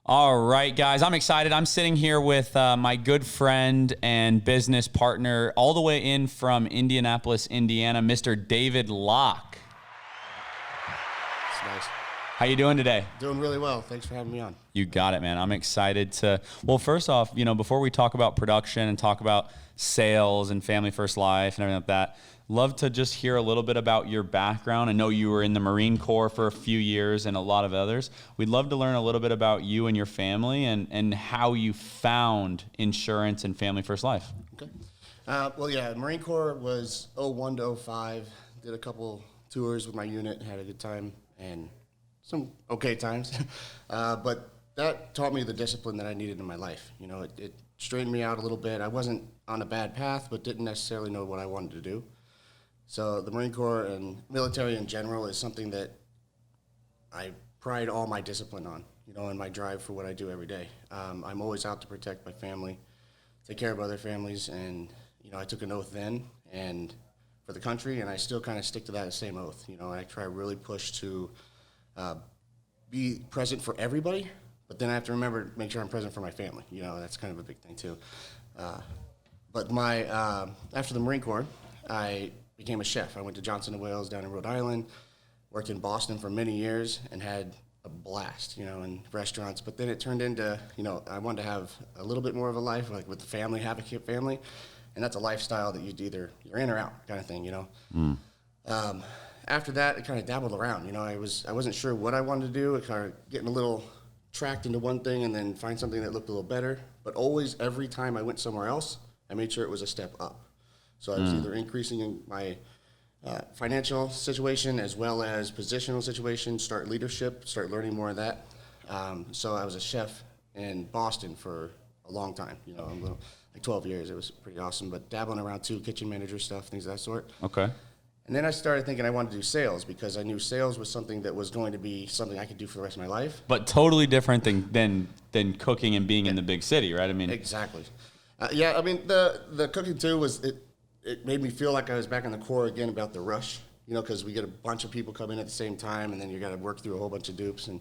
All right, guys, I'm excited. I'm sitting here with my good friend and business partner all the way in from Indianapolis, Indiana, Mr. David Locke. It's nice. How you doing today? Doing really well. Thanks for having me on. You got it, man. I'm excited to, well, first off, before we talk about production and talk about sales and family first life and everything like that, love to just hear a little bit about your background. I know you were in the Marine Corps for a few years and a lot of others. We'd love to learn a little bit about you and your family and how you found insurance and family first life. Okay. Marine Corps was 01 to 05. Did a couple tours with my unit, had a good time, and some okay times. But that taught me the discipline that I needed in my life. It straightened me out a little bit. I wasn't on a bad path, but didn't necessarily know what I wanted to do. So the Marine Corps and military in general is something that I pride all my discipline on, and my drive for what I do every day. I'm always out to protect my family, take care of other families, and, I took an oath then and for the country, and I still kind of stick to that same oath. I try really push to be present for everybody, but then I have to remember to make sure I'm present for my family. That's kind of a big thing too. But after the Marine Corps, I became a chef. I went to Johnson & Wales down in Rhode Island, worked in Boston for many years, and had a blast, in restaurants. But then it turned into, I wanted to have a little bit more of a life, like with the family, have a family, and that's a lifestyle that you're in or out kind of thing, After that, I kind of dabbled around. I wasn't sure what I wanted to do. I kind of getting a little tracked into one thing and then find something that looked a little better. But always, every time I went somewhere else, I made sure it was a step up. So I was either increasing in my financial situation as well as positional situation, start leadership, start learning more of that. So I was a chef in Boston for a long time, like 12 years. It was pretty awesome, but dabbling around too, kitchen manager stuff, things of that sort. Okay. And then I started thinking I wanted to do sales because I knew sales was something that was going to be something I could do for the rest of my life. But totally different than cooking and being in the big city, right? Exactly. The cooking too it made me feel like I was back in the Corps again about the rush, because we get a bunch of people come in at the same time, and then you got to work through a whole bunch of dupes and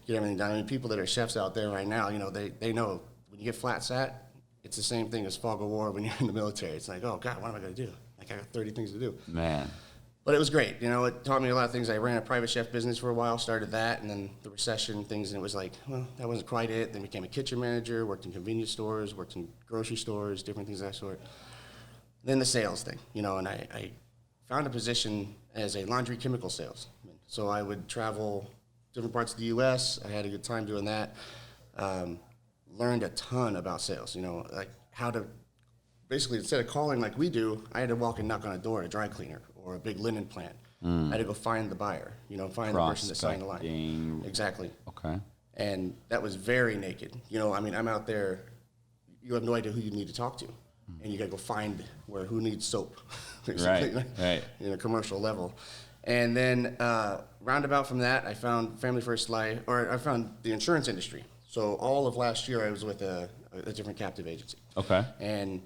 get everything done. People that are chefs out there right now, they know when you get flat sat, it's the same thing as fog of war when you're in the military. It's like, oh, God, what am I going to do? Like, I got 30 things to do. Man. But it was great. It taught me a lot of things. I ran a private chef business for a while, started that, and then the recession things, and it was like, well, that wasn't quite it. Then became a kitchen manager, worked in convenience stores, worked in grocery stores, different things of that sort. Then the sales thing, and I found a position as a laundry chemical sales. So I would travel different parts of the U.S. I had a good time doing that. Learned a ton about sales, like how to basically, instead of calling like we do, I had to walk and knock on a door at a dry cleaner or a big linen plant. I had to go find the buyer, find the person that signed the line. Exactly. Okay. And that was very naked. I'm out there, you have no idea who you need to talk to. And you got to go find who needs soap, basically, right. In a commercial level. And then roundabout from that, I found Family First Life, or I found the insurance industry. So all of last year, I was with a different captive agency. Okay. And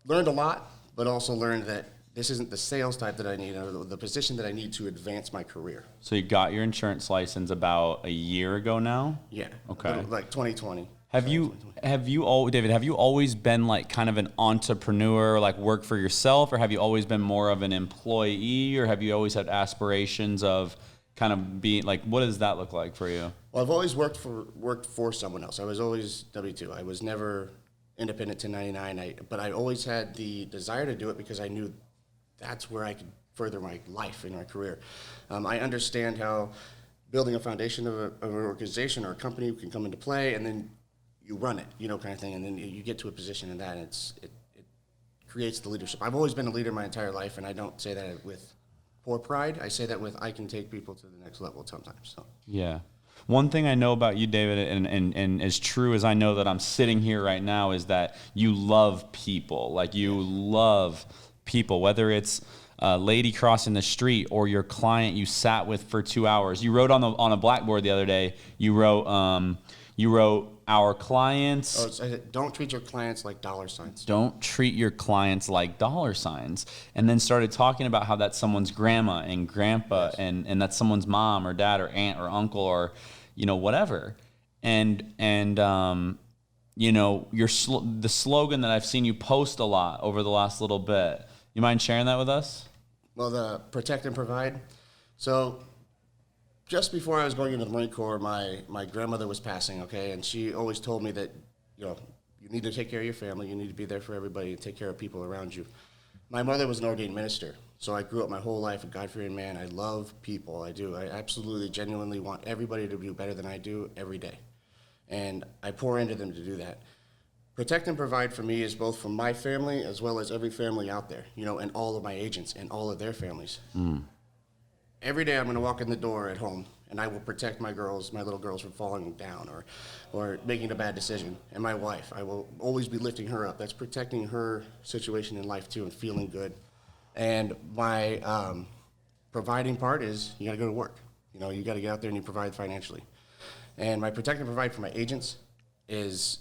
learned a lot, but also learned that this isn't the sales type that I need, or the position that I need to advance my career. So you got your insurance license about a year ago now? Yeah. Okay. Like 2020. David, have you always been like kind of an entrepreneur, like work for yourself, or have you always been more of an employee, or have you always had aspirations of kind of being like, what does that look like for you? Well, I've always worked for someone else. I was always W-2. I was never independent 1099, but I always had the desire to do it because I knew that's where I could further my life and my career. I understand how building a foundation of an organization or a company can come into play, and then you run it, kind of thing, and then you get to a position in that, and it creates the leadership. I've always been a leader my entire life, and I don't say that with poor pride. I say that with I can take people to the next level sometimes. So. Yeah. One thing I know about you, David, and as true as I know that I'm sitting here right now, is that you love people. Like, you love people, whether it's a lady crossing the street or your client you sat with for 2 hours. You wrote on a blackboard the other day, you wrote our clients. Don't treat your clients like dollar signs. Don't treat your clients like dollar signs. And then started talking about how that's someone's grandma and grandpa, yes, and that's someone's mom or dad or aunt or uncle or, whatever. and you know, the slogan that I've seen you post a lot over the last little bit. You mind sharing that with us? Well, the protect and provide. So just before I was going into the Marine Corps, my grandmother was passing, okay? And she always told me that, you know, you need to take care of your family. You need to be there for everybody and take care of people around you. My mother was an ordained minister, so I grew up my whole life a God-fearing man. I love people. I do. I absolutely, genuinely want everybody to do better than I do every day. And I pour into them to do that. Protect and provide for me is both for my family as well as every family out there, you know, and all of my agents and all of their families. Every day I'm going to walk in the door at home and I will protect my little girls from falling down or making a bad decision. And my wife, I will always be lifting her up. That's protecting her situation in life too and feeling good. And my providing part is you got to go to work. You know, you got to get out there and you provide financially. And my protect and provide for my agents is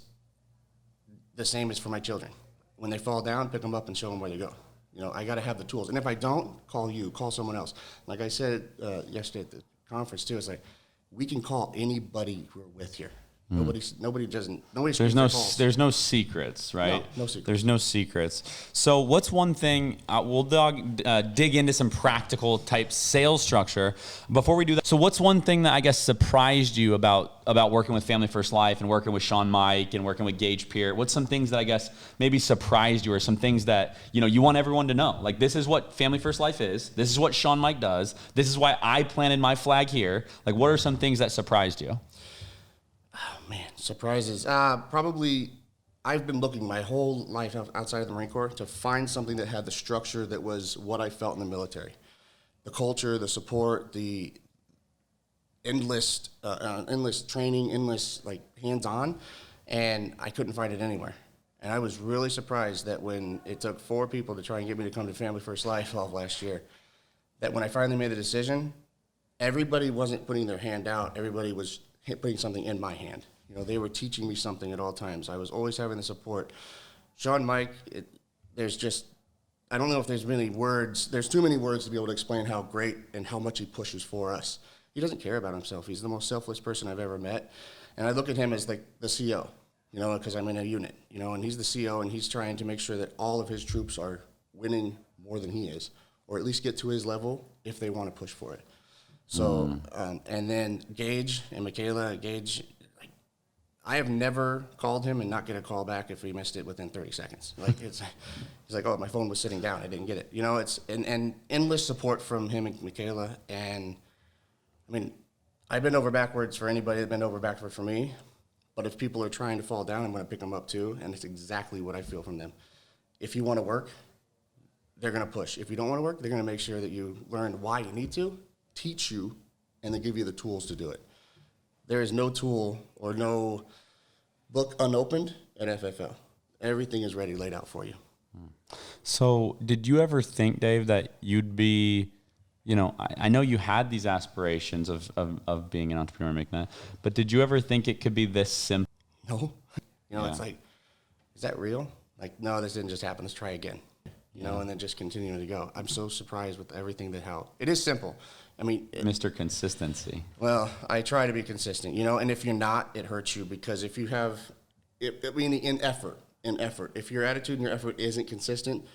the same as for my children. When they fall down, pick them up and show them where to go. You know, I got to have the tools. And if I don't, call someone else. Like I said yesterday at the conference too, it's like, we can call anybody we're with here. Nobody There's no secrets, right? No secrets. There's no secrets. So what's one thing, we'll dig into some practical type sales structure. Before we do that, so what's one thing that I guess surprised you about working with Family First Life and working with Sean Mike and working with Gage Peart? What's some things that I guess maybe surprised you or some things that, you know, you want everyone to know? Like, this is what Family First Life is. This is what Sean Mike does. This is why I planted my flag here. Like, what are some things that surprised you? Man, surprises. Probably, I've been looking my whole life outside of the Marine Corps to find something that had the structure that was what I felt in the military. The culture, the support, the endless training, endless like hands-on, and I couldn't find it anywhere. And I was really surprised that when it took 4 people to try and get me to come to Family First Life all of last year, that when I finally made the decision, everybody wasn't putting their hand out. Everybody was putting something in my hand. You know, they were teaching me something at all times. I was always having the support. Sean Mike, I don't know if there's many words. There's too many words to be able to explain how great and how much he pushes for us. He doesn't care about himself. He's the most selfless person I've ever met. And I look at him as like the CO, you know, because I'm in a unit, you know, and he's the CO and he's trying to make sure that all of his troops are winning more than he is, or at least get to his level if they want to push for it. So, and then Gage and Michaela, I have never called him and not get a call back if we missed it within 30 seconds. Like, he's like, oh, my phone was sitting down, I didn't get it. You know, it's, and endless support from him and Michaela. And, I mean, I've been over backwards for anybody that's been over backwards for me. But if people are trying to fall down, I'm going to pick them up too. And it's exactly what I feel from them. If you want to work, they're going to push. If you don't want to work, they're going to make sure that you learn why you need to, teach you, and then give you the tools to do it. There is no tool or no book unopened at FFL. Everything is ready, laid out for you. So did you ever think, Dave, that you'd be, you know, I know you had these aspirations of being an entrepreneur and making that, but did you ever think it could be this simple? No. You know, It's like, is that real? Like, no, this didn't just happen. Let's try again. You know, and then just continuing to go. I'm so surprised with everything how it is simple. I mean, Mr. Consistency. Well, I try to be consistent, you know, and if you're not, it hurts you because if you have, in effort, if your attitude and your effort isn't consistent,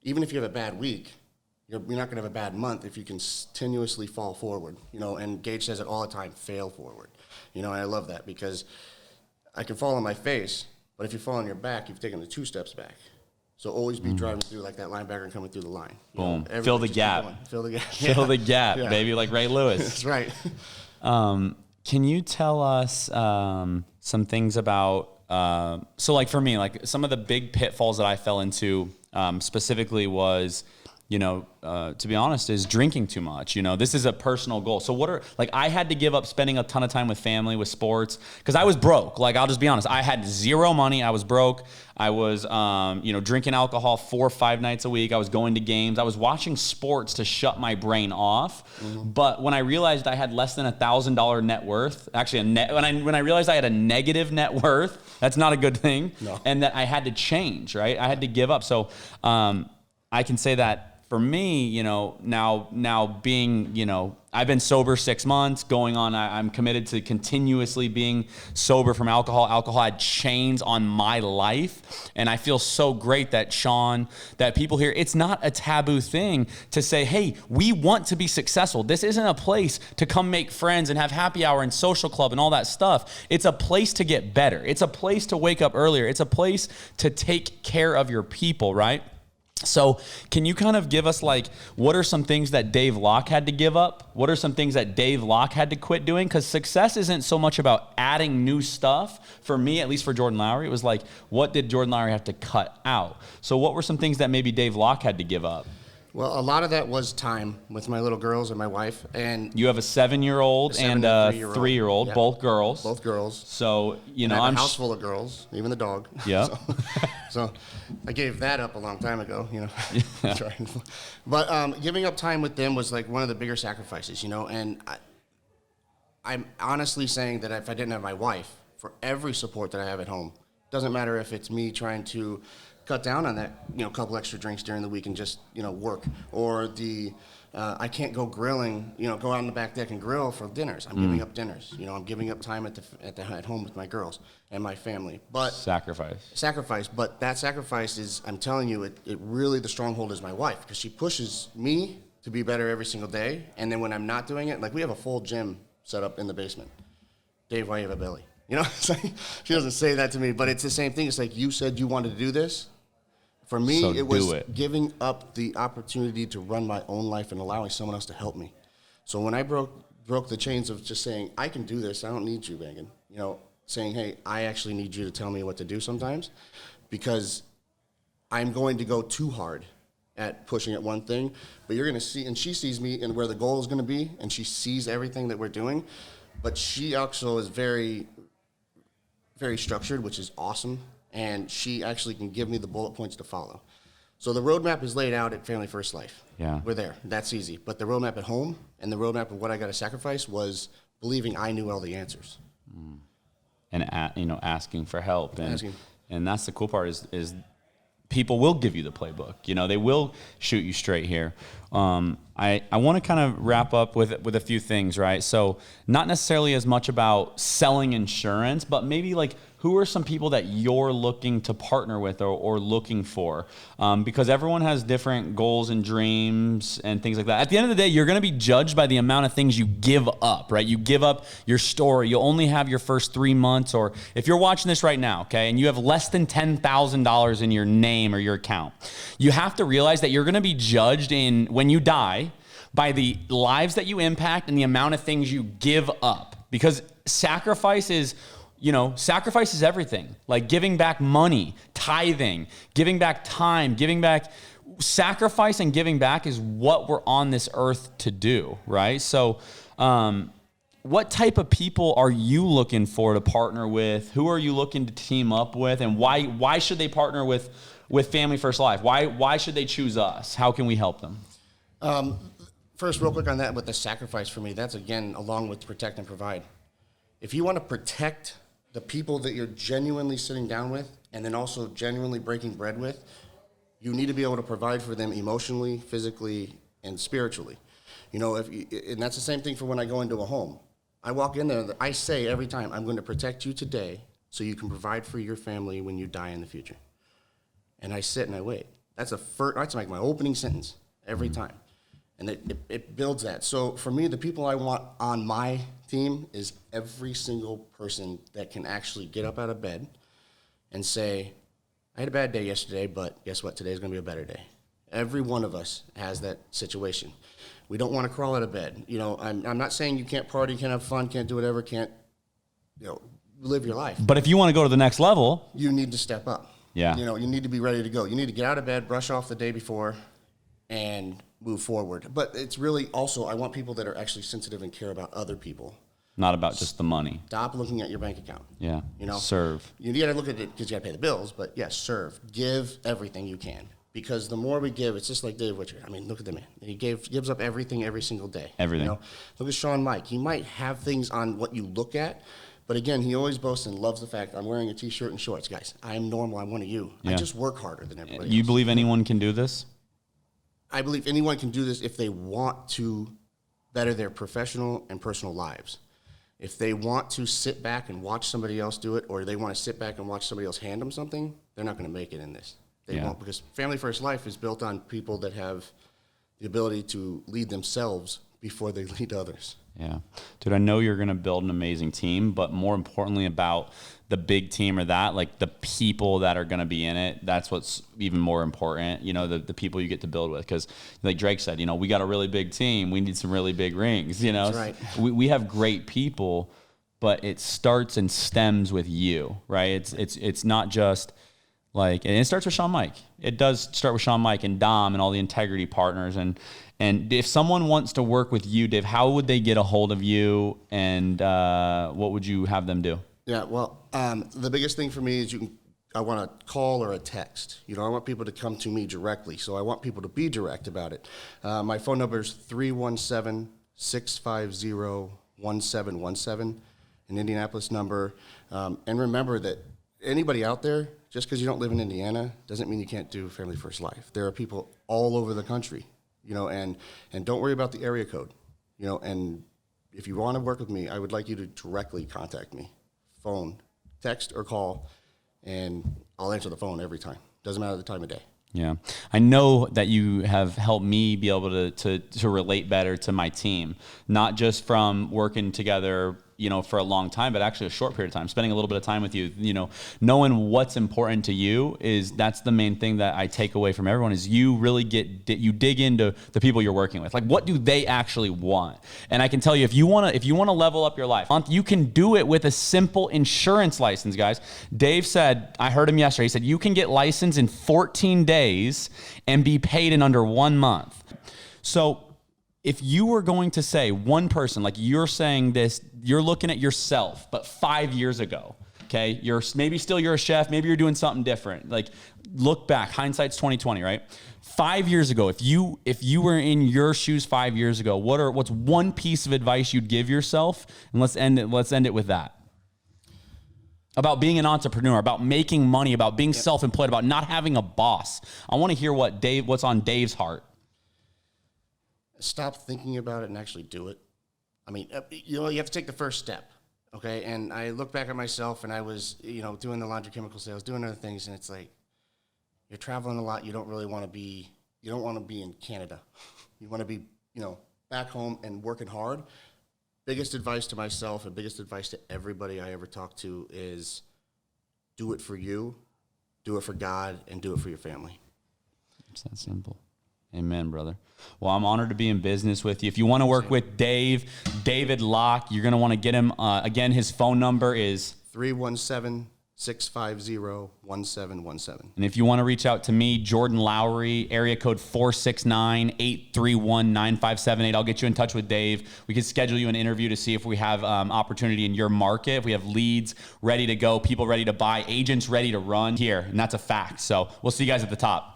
even if you have a bad week, you're not going to have a bad month if you continuously fall forward, you know, and Gage says it all the time, fail forward, you know, and I love that because I can fall on my face, but if you fall on your back, you've taken the 2 steps back. So always be driving through like that linebacker and coming through the line. Boom. Fill the gap. Fill the gap. Fill the gap, baby, like Ray Lewis. That's right. Can you tell us some things about, so like for me, like some of the big pitfalls that I fell into specifically was, you know, to be honest, is drinking too much. You know, this is a personal goal. So I had to give up spending a ton of time with family, with sports, because I was broke. Like, I'll just be honest. I had 0 money. I was broke. I was, you know, drinking alcohol 4 or 5 nights a week. I was going to games. I was watching sports to shut my brain off. Mm-hmm. But when I realized I had less than $1,000 net worth, actually when I realized I had a negative net worth, that's not a good thing. No. And that I had to change, right? I had to give up. So I can say that for me, now being, I've been sober 6 months going on. I'm committed to continuously being sober from alcohol. Alcohol had chains on my life. And I feel so great that Sean, that people here, it's not a taboo thing to say, hey, we want to be successful. This isn't a place to come make friends and have happy hour and social club and all that stuff. It's a place to get better. It's a place to wake up earlier. It's a place to take care of your people, right? So can you kind of give us what are some things that Dave Locke had to give up? What are some things that Dave Locke had to quit doing? Because success isn't so much about adding new stuff. For me, at least for Jordan Lowry, it was what did Jordan Lowry have to cut out? So what were some things that maybe Dave Locke had to give up? Well, a lot of that was time with my little girls and my wife. And you have a 7-year-old and a 3-year-old, yeah. Both girls. Both girls. So, I have a house full of girls, even the dog. Yeah. so I gave that up a long time ago, Yeah. But giving up time with them was one of the bigger sacrifices, and I'm honestly saying that if I didn't have my wife, for every support that I have at home, doesn't matter if it's me trying to cut down on that, couple extra drinks during the week and just, work, or I can't go grilling, go out on the back deck and grill for dinners. I'm giving up dinners. I'm giving up time at home with my girls and my family. But sacrifice. But that sacrifice is, I'm telling you, it really, the stronghold is my wife, because she pushes me to be better every single day. And then when I'm not doing it, we have a full gym set up in the basement. Dave, why you have a belly? She doesn't say that to me, but it's the same thing. It's you said you wanted to do this. For me, it was giving up the opportunity to run my own life and allowing someone else to help me. So when I broke the chains of just saying, I can do this, I don't need you, Megan. Saying, hey, I actually need you to tell me what to do sometimes, because I'm going to go too hard at pushing at one thing. But you're going to see, and she sees me and where the goal is going to be, and she sees everything that we're doing. But she also is very, very structured, which is awesome. And she actually can give me the bullet points to follow. So the roadmap is laid out at Family First Life. Yeah. We're there. That's easy. But the roadmap at home and the roadmap of what I got to sacrifice was believing I knew all the answers. And, asking for help. And that's the cool part is people will give you the playbook. They will shoot you straight here. I want to kind of wrap up with a few things, right? So not necessarily as much about selling insurance, but maybe who are some people that you're looking to partner with or looking for? Because everyone has different goals and dreams and things like that. At the end of the day, you're going to be judged by the amount of things you give up, right? You give up your story. You'll only have your first 3 months, or if you're watching this right now, okay, and you have less than $10,000 in your name or your account, you have to realize that you're going to be judged when you die by the lives that you impact and the amount of things you give up. Because sacrifice is everything. Giving back money, tithing, giving back time, sacrifice and giving back is what we're on this earth to do, right? So, what type of people are you looking for to partner with? Who are you looking to team up with? And why should they partner with Family First Life? Why should they choose us? How can we help them? First, real quick on that with the sacrifice for me, that's again along with protect and provide. If you want to protect the people that you're genuinely sitting down with and then also genuinely breaking bread with, you need to be able to provide for them emotionally, physically, and spiritually. And that's the same thing for when I go into a home. I walk in there, I say every time, I'm going to protect you today so you can provide for your family when you die in the future. And I sit and I wait. That's my opening sentence every time. And it builds that. So for me, the people I want on my team is every single person that can actually get up out of bed and say, I had a bad day yesterday, but guess what? Today's going to be a better day. Every one of us has that situation. We don't want to crawl out of bed. I'm not saying you can't party, can't have fun, can't do whatever, can't, live your life. But if you want to go to the next level, you need to step up. Yeah. You need to be ready to go. You need to get out of bed, brush off the day before, and move forward. But it's really also, I want people that are actually sensitive and care about other people. Not about just the money. Stop looking at your bank account. Yeah. Serve. You got to look at it because you got to pay the bills, but yes, serve. Give everything you can. Because the more we give, it's just like Dave Witcher. I mean, look at the man. He gives up everything every single day. Everything. Look at Sean Mike. He might have things on what you look at, but again, he always boasts and loves the fact I'm wearing a T-shirt and shorts. Guys, I'm normal. I'm one of you. Yeah. I just work harder than everybody else. You believe anyone can do this? I believe anyone can do this if they want to better their professional and personal lives. If they want to sit back and watch somebody else do it, or they want to sit back and watch somebody else hand them something, they're not going to make it in this. They won't, because Family First Life is built on people that have the ability to lead themselves before they lead others. Yeah. Dude, I know you're going to build an amazing team, but more importantly about the big team or that, like the people that are going to be in it, that's what's even more important, you know, the people you get to build with. Because like Drake said, you know, we got a really big team. We need some really big rings, you know. That's right. We have great people, but it starts and stems with you, right? It's not just like, and it starts with Sean Mike. It does start with Sean Mike and Dom and all the integrity partners. And if someone wants to work with you, Dave, how would they get a hold of you, and what would you have them do? Yeah, well, the biggest thing for me is I want a call or a text. You know, I want people to come to me directly, so I want people to be direct about it. My phone number is 317-650-1717, an Indianapolis number. And remember that anybody out there, just because you don't live in Indiana doesn't mean you can't do Family First Life. There are people all over the country, you know, and don't worry about the area code, you know, and if you want to work with me, I would like you to directly contact me. Phone, text, or call, and I'll answer the phone every time. Doesn't matter the time of day. Yeah. I know that you have helped me be able to relate better to my team, not just from working together, you know, for a long time, but actually a short period of time, spending a little bit of time with you, you know, knowing what's important to you that's the main thing that I take away from everyone is you really you dig into the people you're working with. Like, what do they actually want? And I can tell you, if you want to level up your life, you can do it with a simple insurance license, guys. Dave said, I heard him yesterday, he said, you can get licensed in 14 days and be paid in under 1 month. So if you were going to say one person, like you're saying this, you're looking at yourself, but 5 years ago, okay, you're a chef, maybe you're doing something different. Like, look back, hindsight's 2020, right? 5 years ago, if you were in your shoes 5 years ago, what's one piece of advice you'd give yourself? And let's end it with that. About being an entrepreneur, about making money, about being self-employed, about not having a boss. I want to hear what's on Dave's heart. Stop thinking about it and actually do it. I mean, you know, you have to take the first step, okay? And I look back at myself, and I was, you know, doing the laundry chemical sales, doing other things, and it's like, you're traveling a lot. You don't want to be in Canada. You want to be, you know, back home and working hard. Biggest advice to myself and biggest advice to everybody I ever talk to is do it for you, do it for God, and do it for your family. It's that simple. Amen, brother. Well, I'm honored to be in business with you. If you want to work with David Locke, you're going to want to get him. Again, his phone number is 317-650-1717. And if you want to reach out to me, Jordan Lowry, area code 469-831-9578. I'll get you in touch with Dave. We can schedule you an interview to see if we have opportunity in your market, if we have leads ready to go, people ready to buy, agents ready to run here. And that's a fact. So we'll see you guys at the top.